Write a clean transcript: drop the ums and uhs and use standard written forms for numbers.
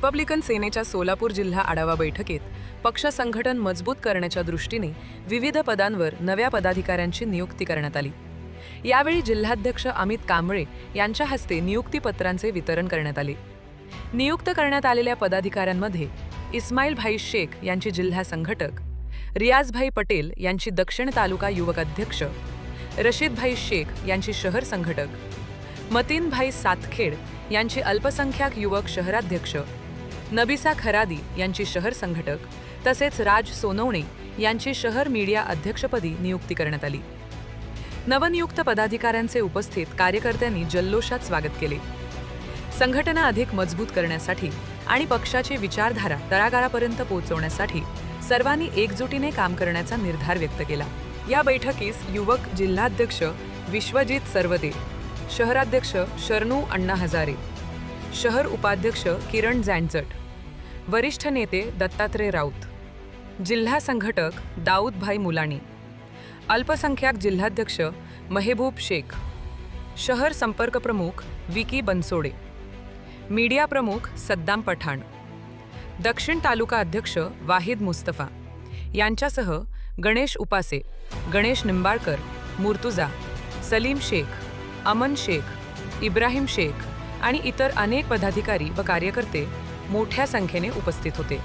Republican सेनेच्या सोलापूर जिल्हा आढावा बैठकीत पक्ष संघटन मजबूत करण्याच्या दृष्टीने विविध पदांवर नव्या पदाधिकाऱ्यांची नियुक्ती करण्यात आली। यावेळी जिल्हाध्यक्ष अमित कांबळे यांच्या हस्ते नियुक्तीपत्रांचे वितरण करण्यात आले। नियुक्त करण्यात आलेल्या पदाधिकाऱ्यांमध्ये इस्माईल भाई शेख यांची जिल्हा संघटक, रियाजभाई पटेल यांची दक्षिण तालुका युवक अध्यक्ष, रशीदभाई शेख यांची शहर संघटक, मतीनभाई सातखेड यांची अल्पसंख्याक युवक शहराध्यक्ष, नबिसा खरादी यांची शहर संघटक तसेच राज सोनवणे यांची शहर मीडिया अध्यक्षपदी नियुक्ती करण्यात आली। नवनियुक्त पदाधिकाऱ्यांचे उपस्थित कार्यकर्त्यांनी जल्लोषात स्वागत केले। संघटना अधिक मजबूत करण्यासाठी आणि पक्षाची विचारधारा तळागाळापर्यंत पोहोचवण्यासाठी सर्वांनी एकजुटीने काम करण्याचा निर्धार व्यक्त केला। या बैठकीस युवक जिल्हाध्यक्ष विश्वजित सरवदे, शहराध्यक्ष शरणू अण्णा हजारे, शहर उपाध्यक्ष किरण जांजट, वरिष्ठ नेते दत्तात्रय राऊत, जिल्हा संघटक दाऊदभाई मुलानी, अल्पसंख्याक जिल्हाध्यक्ष मेहबूब शेख, शहर संपर्क प्रमुख विकी बनसोडे, मीडिया प्रमुख सद्दाम पठाण, दक्षिण तालुका अध्यक्ष वाहिद मुस्तफा यांच्यासह गणेश उपासे, गणेश निंबाळकर, मुर्तुजा, सलीम शेख, अमन शेख, इब्राहिम शेख आणि इतर अनेक पदाधिकारी व कार्यकर्ते मोठ्या संख्येने उपस्थित होते।